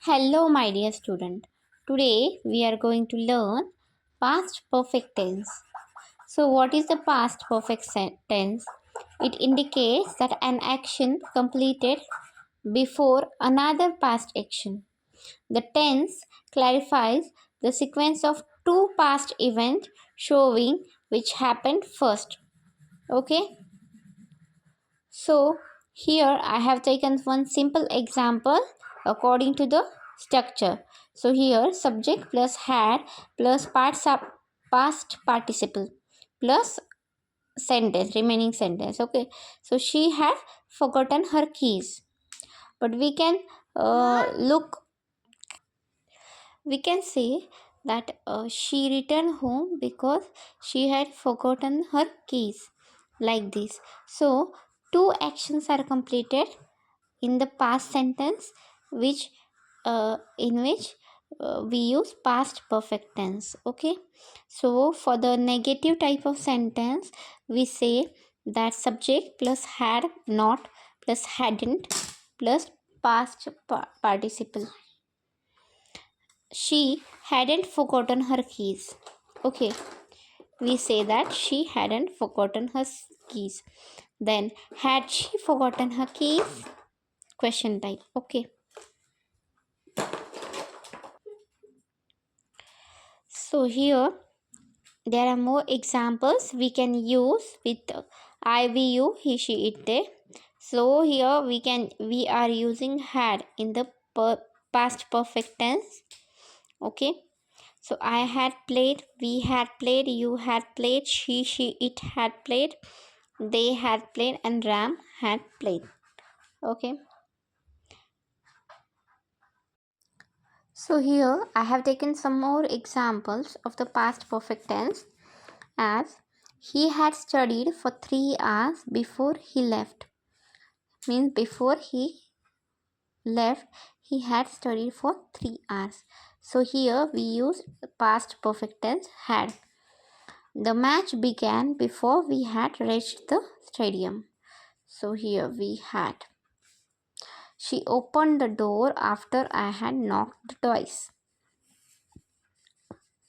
Hello, my dear student. Today we are going to learn past perfect tense. So, what is the past perfect tense? It indicates that an action completed before another past action. The tense clarifies the sequence of two past events showing which happened first. Okay? So here I have taken one simple example according to the structure. So here subject plus had plus past participle plus sentence, remaining sentence. Okay, so she had forgotten her keys, but we can say that she returned home because she had forgotten her keys, like this. So two actions are completed in the past sentence, which in which we use past perfect tense. Okay, so for the negative type of sentence, we say that subject plus had not plus hadn't plus past participle. She hadn't forgotten her keys. Okay, we say that she hadn't forgotten her keys. Then, had she forgotten her keys? Question type. Okay, so here there are more examples we can use with I, we, you, he, she, it, they. So here we are using had in the past perfect tense. Okay, so I had played, we had played, you had played, she, it had played, they had played, and Ram had played. Okay, so here I have taken some more examples of the past perfect tense, as he had studied for 3 hours before he left. Means before he left, he had studied for 3 hours. So here we use past perfect tense had. The match began before we had reached the stadium. So here we had. She opened the door after I had knocked twice.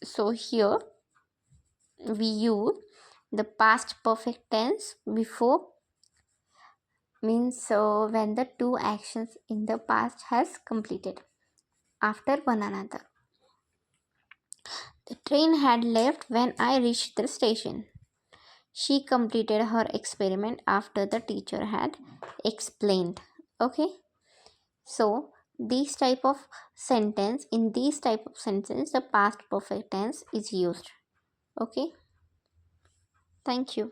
So here we use the past perfect tense before, means when the two actions in the past has completed after one another. The train had left when I reached the station. She completed her experiment after the teacher had explained. Okay, so these type of sentence, in these type of sentence the past perfect tense is used. Okay, thank you.